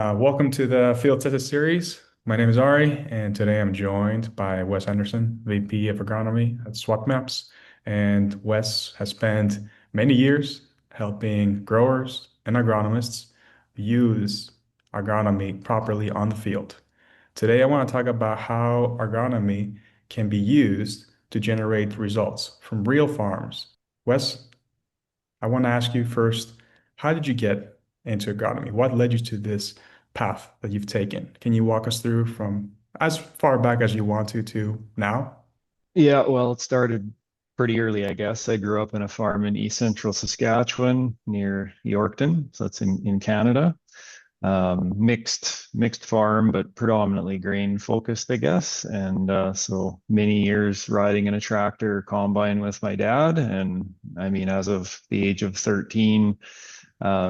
Welcome to the Field Tested series. My name is Ari, and today I'm joined by Wes Anderson, VP of Agronomy at SWAT Maps. And Wes has spent many years helping growers and agronomists use agronomy properly on the field. Today, I want to talk about how agronomy can be used to generate results from real farms. Wes, I want to ask you first, how did you get into agronomy? What led you to this path that you've taken? Can you walk us through from as far back as you want to now? Yeah, well, it started pretty early, I guess. I grew up in a farm in east central Saskatchewan near Yorkton. So that's in Canada. Mixed farm, but predominantly grain focused, I guess. And so many years riding in a tractor combine with my dad. And I mean, as of the age of 13,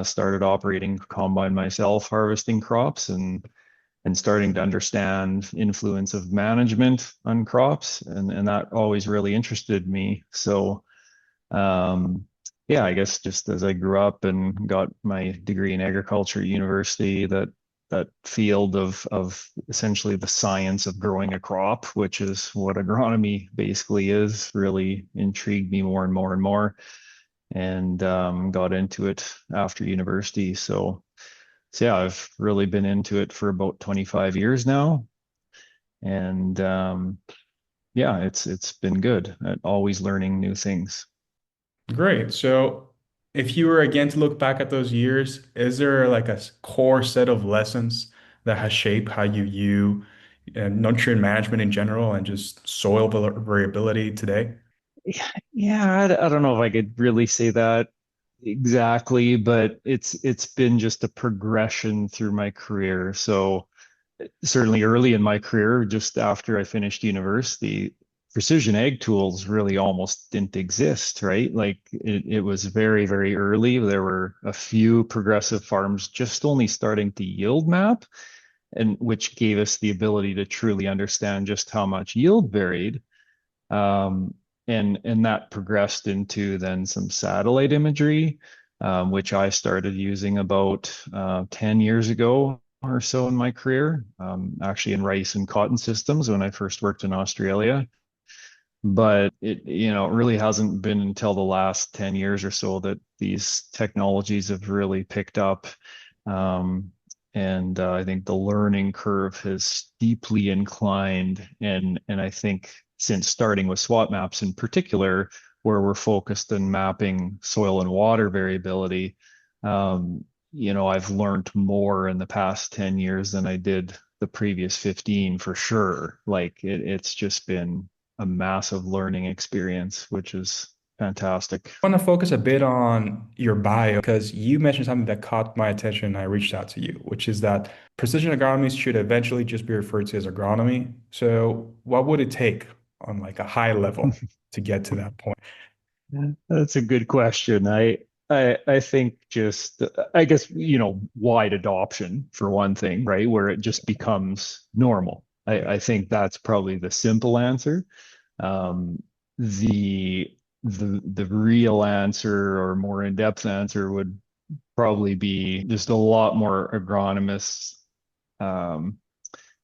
started operating combine myself, harvesting crops and starting to understand influence of management on crops, and that always really interested me. So yeah, I guess just as I grew up and got my degree in agriculture at university, that field of essentially the science of growing a crop, which is what agronomy basically is, really intrigued me more and more and more, and got into it after university. So yeah, I've really been into it for about 25 years now, and yeah, it's been good at always learning new things. Great. So, if you were again to look back at those years, is there like a core set of lessons that has shaped how you view nutrient management in general and just soil variability today? Yeah, I don't know if I could really say that exactly, but it's been just a progression through my career. So certainly early in my career, just after I finished university, precision ag tools really almost didn't exist, right? Like it was very, very early. There were a few progressive farms just only starting to yield map, and which gave us the ability to truly understand just how much yield varied. Um, and that progressed into then some satellite imagery, which I started using about 10 years ago or so in my career, actually in rice and cotton systems when I first worked in Australia. But it really hasn't been until the last 10 years or so that these technologies have really picked up. Um, and I think the learning curve has steeply inclined. And I think since starting with SWAT maps in particular, where we're focused on mapping soil and water variability, I've learned more in the past 10 years than I did the previous 15 for sure. Like it's just been a massive learning experience, which is fantastic. I want to focus a bit on your bio because you mentioned something that caught my attention and I reached out to you, which is that precision agronomy should eventually just be referred to as agronomy. So what would it take on like a high level to get to that point? That's a good question. I think just I guess wide adoption for one thing, right? Where it just becomes normal. I think that's probably the simple answer. Um, the the real answer or more in-depth answer would probably be just a lot more agronomists um,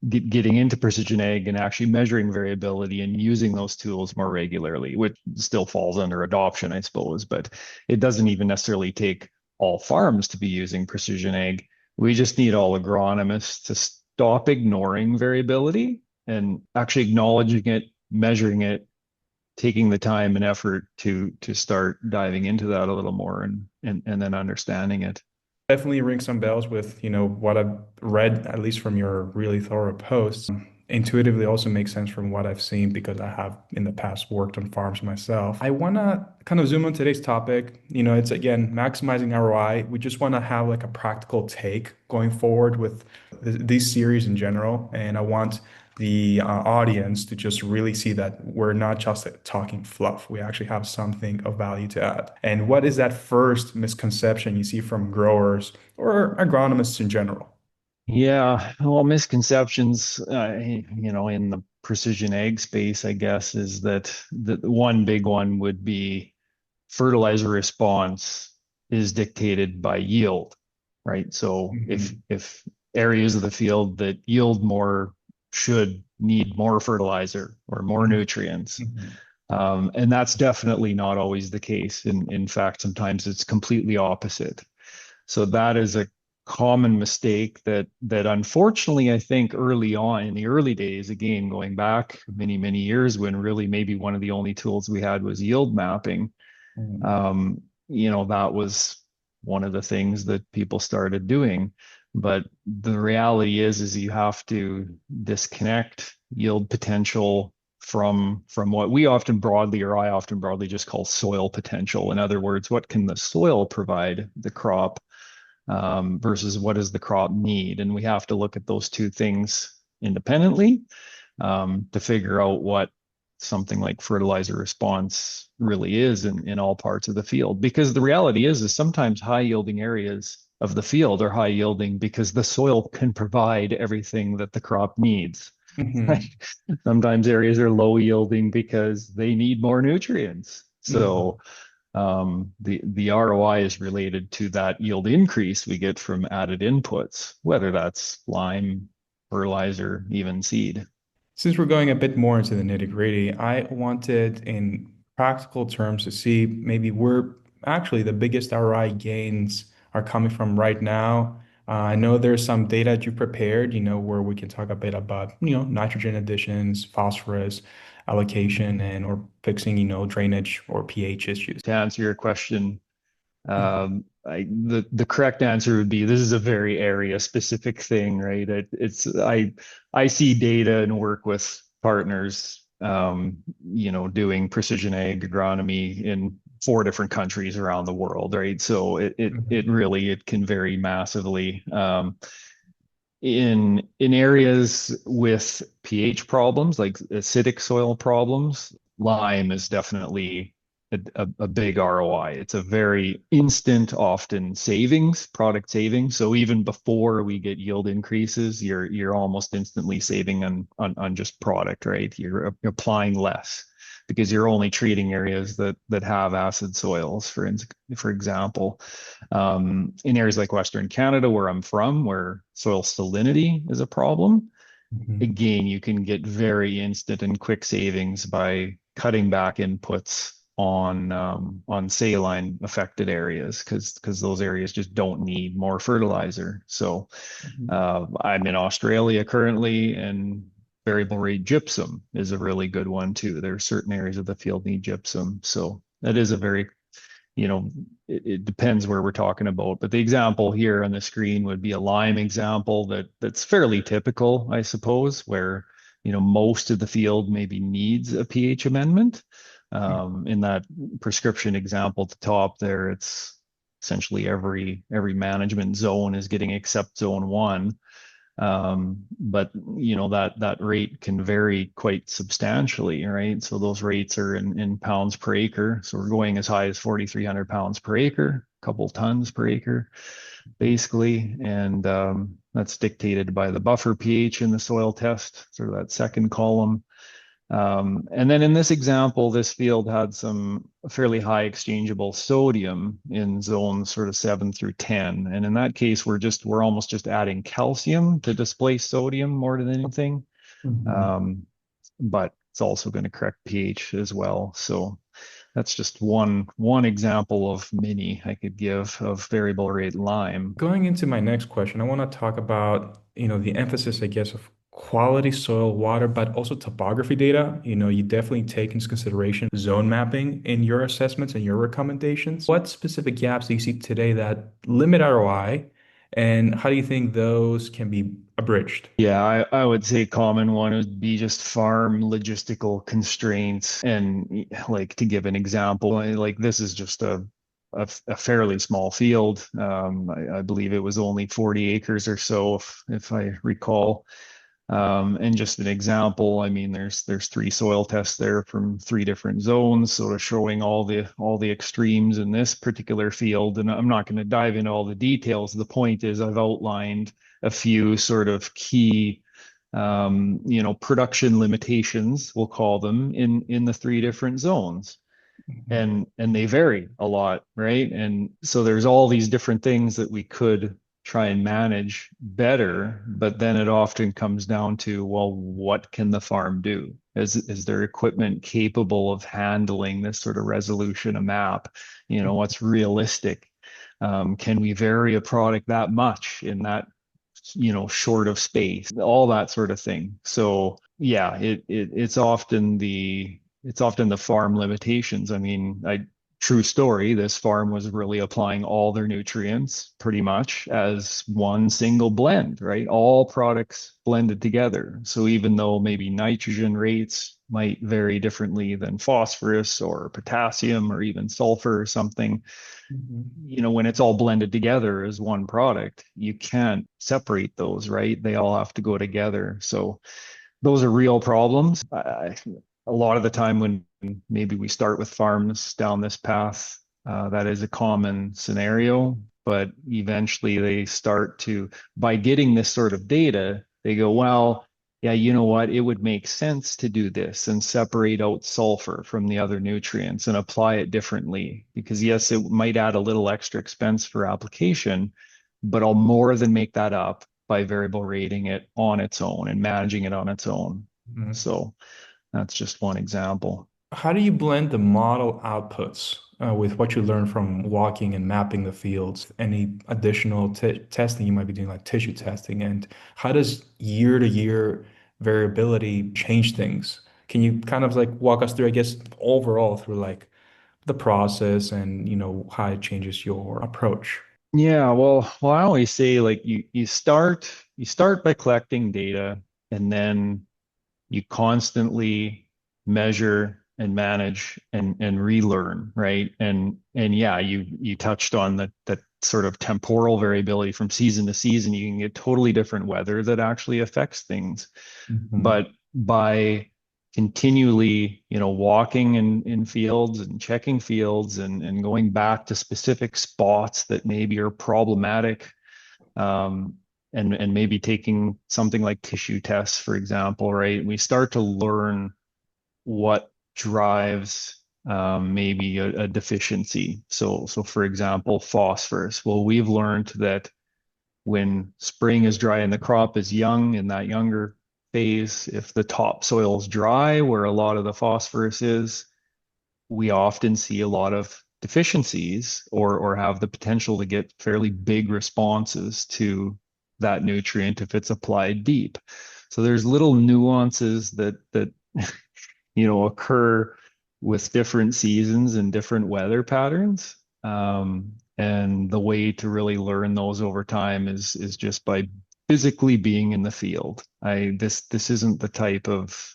getting into precision ag and actually measuring variability and using those tools more regularly, which still falls under adoption, I suppose, but it doesn't even necessarily take all farms to be using precision ag. We just need all agronomists to stop ignoring variability and actually acknowledging it, measuring it, taking the time and effort to start diving into that a little more and then understanding it. Definitely ring some bells with, what I've read, at least from your really thorough posts. Intuitively also makes sense from what I've seen because I have in the past worked on farms myself. I want to kind of zoom on today's topic. It's again maximizing ROI. We just want to have like a practical take going forward with these series in general. And I want the audience to just really see that we're not just talking fluff. We actually have something of value to add. And what is that first misconception you see from growers or agronomists in general? Yeah, well, misconceptions, in the precision ag space, I guess, is that the one big one would be fertilizer response is dictated by yield, right? So if Mhm. if areas of the field that yield more should need more fertilizer or more nutrients. Mhm. And that's definitely not always the case. In fact, sometimes it's completely opposite. So that is a common mistake that unfortunately I think early on in the early days, again going back many years when really maybe one of the only tools we had was yield mapping. Mhm. Um, that was one of the things that people started doing. But the reality is you have to disconnect yield potential from what we often broadly, or I often broadly just call soil potential. In other words, what can the soil provide the crop versus what does the crop need? And we have to look at those two things independently to figure out what something like fertilizer response really is in all parts of the field. Because the reality is sometimes high yielding areas of the field are high yielding because the soil can provide everything that the crop needs. Right? Mhm. Sometimes areas are low yielding because they need more nutrients. So Mhm. the ROI is related to that yield increase we get from added inputs, whether that's lime, fertilizer, even seed. Since we're going a bit more into the nitty-gritty, I wanted in practical terms to see maybe where actually the biggest ROI gains are coming from right now. I know there's some data you prepared, where we can talk a bit about, nitrogen additions, phosphorus allocation, and or fixing, drainage or pH issues. To answer your question, the correct answer would be this is a very area specific thing, right? I see data and work with partners, doing precision ag agronomy in 4 different countries around the world, right? So it Mhm. really it can vary massively. In areas with pH problems, like acidic soil problems, lime is definitely a big ROI. It's a very instant, often savings, product savings. So even before we get yield increases, you're almost instantly saving on just product, right? You're applying less because you're only treating areas that have acid soils, for example. In areas like Western Canada, where I'm from, where soil salinity is a problem, Mhm. again, you can get very instant and quick savings by cutting back inputs on saline affected areas because those areas just don't need more fertilizer. So Mhm. I'm in Australia currently, and variable rate gypsum is a really good one too. There are certain areas of the field need gypsum, so that is a very it depends where we're talking about. But the example here on the screen would be a lime example that's fairly typical, I suppose, where most of the field maybe needs a pH amendment. In that prescription example at the top there, it's essentially every management zone is getting except zone one. But that rate can vary quite substantially, right? So those rates are in pounds per acre. So we're going as high as 4,300 pounds per acre, a couple tons per acre, basically. And that's dictated by the buffer pH in the soil test, sort of that second column. And then in this example, this field had some fairly high exchangeable sodium in zones sort of 7 through 10. And in that case, we're almost just adding calcium to displace sodium more than anything. Mhm. Um, but it's also going to correct pH as well. So that's just one example of many I could give of variable rate lime. Going into my next question, I want to talk about, the emphasis, I guess, of quality soil, water, but also topography data. You definitely take into consideration zone mapping in your assessments and your recommendations. What specific gaps do you see today that limit ROI, and how do you think those can be abridged? Yeah, I would say common one would be just farm logistical constraints. And like to give an example, like this is just a fairly small field. I believe it was only 40 acres or so, if I recall. And just an example, I mean, there's 3 soil tests there from 3 different zones, sort of showing all the extremes in this particular field. And I'm not going to dive into all the details. The point is, I've outlined a few sort of key, production limitations, we'll call them, in the 3 different zones, Mhm. and they vary a lot, right? And so there's all these different things that we could try and manage better, but then it often comes down to, well, what can the farm do? Is their equipment capable of handling this sort of resolution, a map? What's realistic? Can we vary a product that much in that, short of space, all that sort of thing. So yeah, it's often the farm limitations. I mean, true story, this farm was really applying all their nutrients pretty much as one single blend, right? All products blended together. So even though maybe nitrogen rates might vary differently than phosphorus or potassium or even sulfur or something, Mhm. when it's all blended together as one product, you can't separate those, right? They all have to go together. So those are real problems. A lot of the time when maybe we start with farms down this path, that is a common scenario, but eventually they start to, by getting this sort of data, they go, well, yeah, you know what? It would make sense to do this and separate out sulfur from the other nutrients and apply it differently. Because yes, it might add a little extra expense for application, but I'll more than make that up by variable rating it on its own and managing it on its own. Mhm. So that's just one example. How do you blend the model outputs with what you learn from walking and mapping the fields? Any additional t testing you might be doing, like tissue testing? And how does year to year variability change things? Can you kind of like walk us through, I guess, overall through like the process and how it changes your approach? Yeah, well, I always say like you start by collecting data and then you constantly measure and manage and relearn, right? And yeah, you touched on that sort of temporal variability from season to season. You can get totally different weather that actually affects things. Mhm. But by continually, walking in fields and checking fields and going back to specific spots that maybe are problematic, um, and maybe taking something like tissue tests, for example, right? We start to learn what drives maybe a deficiency. So for example, phosphorus. Well, we've learned that when spring is dry and the crop is young in that younger phase, if the topsoil is dry, where a lot of the phosphorus is, we often see a lot of deficiencies or have the potential to get fairly big responses to that nutrient if it's applied deep. So there's little nuances that occur with different seasons and different weather patterns. And the way to really learn those over time is just by physically being in the field. This isn't the type of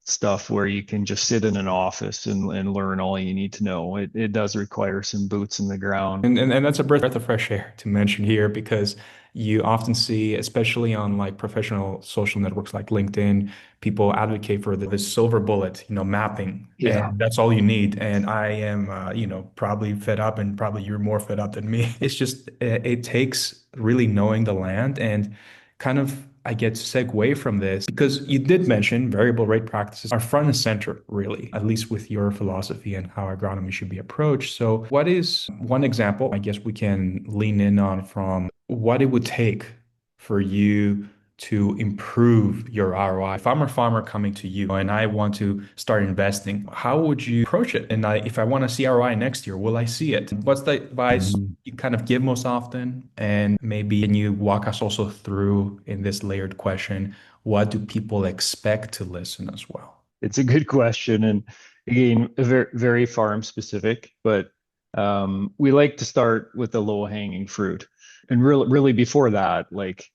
stuff where you can just sit in an office and learn all you need to know. It does require some boots in the ground. And that's a breath of fresh air to mention here because you often see, especially on like professional social networks like LinkedIn, people advocate for the silver bullet, mapping, Yeah. and that's all you need. And I am, probably fed up, and probably you're more fed up than me. It's just it takes really knowing the land and kind of. I get segue from this because you did mention variable rate practices are front and center, really, at least with your philosophy and how agronomy should be approached. So, what is one example I guess we can lean in on from what it would take for you to improve your ROI? If I'm a farmer coming to you and I want to start investing, how would you approach it? And if I want to see ROI next year, will I see it? What's the advice Mhm. you kind of give most often? And maybe can you walk us also through in this layered question, what do people expect to listen as well? It's a good question, and again, very very farm specific. But we like to start with the low hanging fruit, and really before that, like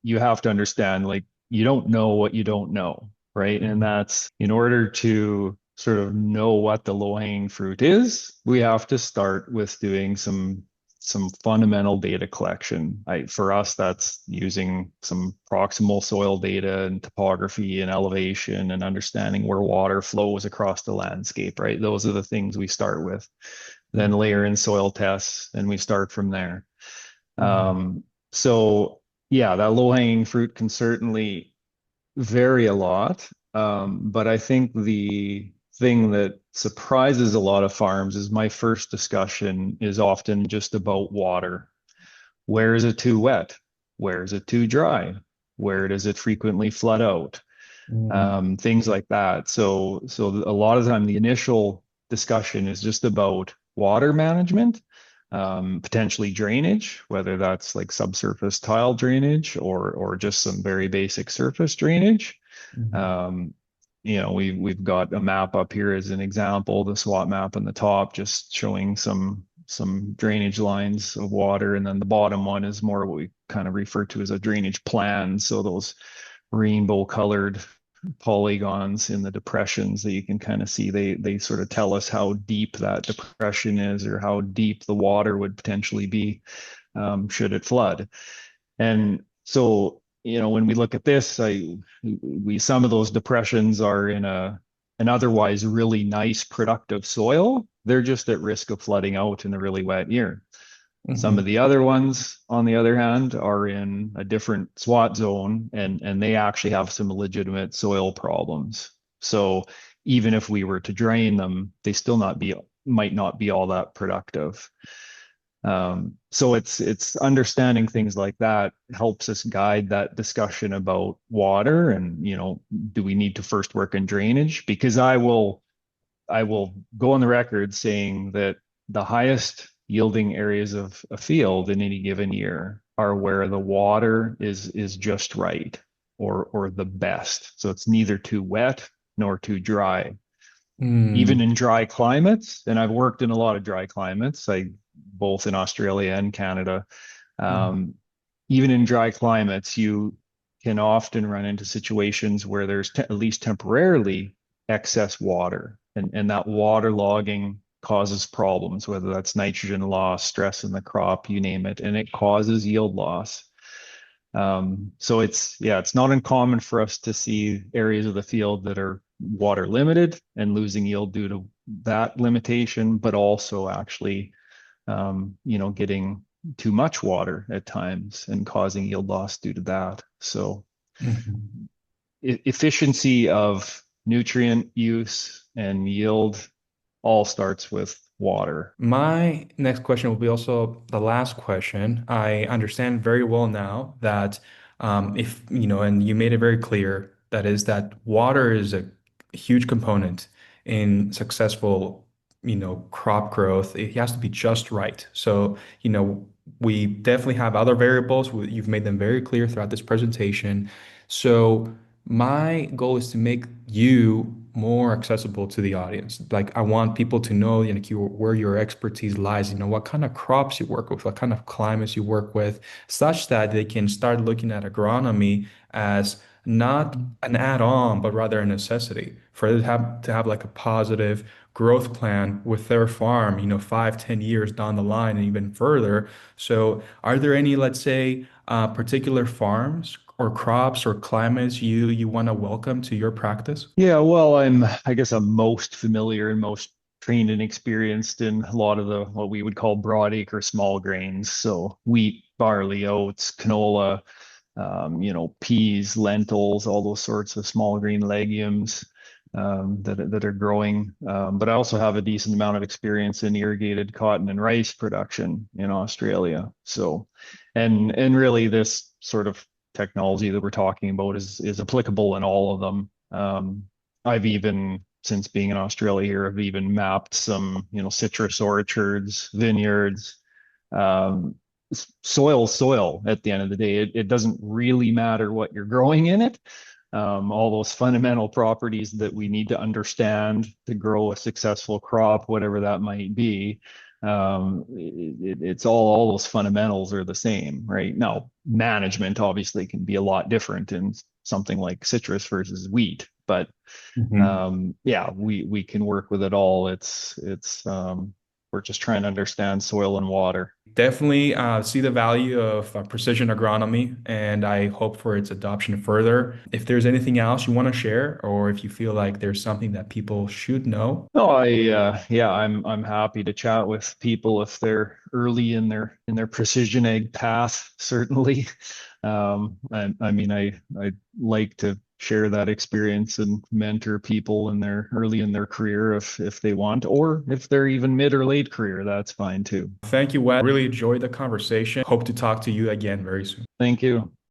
you have to understand, like you don't know what you don't know, right? And Mhm. that's in order to sort of know what the low hanging fruit is, we have to start with doing some fundamental data collection. For us, that's using some proximal soil data and topography and elevation and understanding where water flows across the landscape, right? Those are the things we start with. Then layer in soil tests, and we start from there. Mhm. So yeah, that low hanging fruit can certainly vary a lot. But I think the thing that surprises a lot of farms is my first discussion is often just about water. Where is it too wet? Where is it too dry? Where does it frequently flood out? Mm, Things like that. So a lot of the time, the initial discussion is just about water management, potentially drainage, whether that's like subsurface tile drainage or just some very basic surface drainage. mhm, Um, we've got a map up here as an example, the SWAT map on the top, just showing some drainage lines of water, and then the bottom one is more what we kind of refer to as a drainage plan. So those rainbow colored polygons in the depressions that you can kind of see, they sort of tell us how deep that depression is or how deep the water would potentially be should it flood. And so, when we look at this, we some of those depressions are in an otherwise really nice, productive soil. They're just at risk of flooding out in a really wet year. Some of mhm, the other ones, on the other hand, are in a different SWAT zone, and they actually have some legitimate soil problems. So even if we were to drain them, they still not be might not be all that productive. So it's understanding things like that helps us guide that discussion about water and, do we need to first work in drainage? Because I will go on the record saying that the highest yielding areas of a field in any given year are where the water is just right or the best. So it's neither too wet nor too dry. Even mm, in dry climates, and I've worked in a lot of dry climates, both in Australia and Canada. mm, Um, Even in dry climates, you can often run into situations where there's at least temporarily excess water, and that water logging causes problems, whether that's nitrogen loss, stress in the crop, you name it, and it causes yield loss. So it's not uncommon for us to see areas of the field that are water limited and losing yield due to that limitation, but also actually, getting too much water at times and causing yield loss due to that. So mhm. efficiency of nutrient use and yield all starts with water. My next question will be also the last question. I understand very well now that if, and you made it very clear, that is that water is a huge component in successful, crop growth. It has to be just right. So, we definitely have other variables. You've made them very clear throughout this presentation. So, my goal is to make you more accessible to the audience. Like I want people to know, where your expertise lies, what kind of crops you work with, what kind of climates you work with, such that they can start looking at agronomy as not an add-on, but rather a necessity for them to have like a positive growth plan with their farm, 5, 10 years down the line and even further. So are there any, let's say, particular farms or crops or climates you want to welcome to your practice? Yeah, well, I guess I'm most familiar and most trained and experienced in a lot of the what we would call broadacre small grains. So wheat, barley, oats, canola, peas, lentils, all those sorts of small green legumes that are growing. But I also have a decent amount of experience in irrigated cotton and rice production in Australia. So, and really this sort of technology that we're talking about is applicable in all of them. I've even since being in Australia here, I've even mapped some, citrus orchards, vineyards, um, soil at the end of the day. It doesn't really matter what you're growing in it. All those fundamental properties that we need to understand to grow a successful crop, whatever that might be. It's all those fundamentals are the same, right? Now, management obviously can be a lot different in something like citrus versus wheat, but yeah, we can work with it all. It's we're just trying to understand soil and water. Definitely see the value of precision agronomy, and I hope for its adoption further. If there's anything else you want to share, or if you feel like there's something that people should know. No, yeah, I'm happy to chat with people if they're early in their precision ag path, certainly. I mean, I like to share that experience and mentor people in their early in their career if they want, or if they're even mid or late career, that's fine too. Thank you, Wes. Really enjoyed the conversation. Hope to talk to you again very soon. Thank you.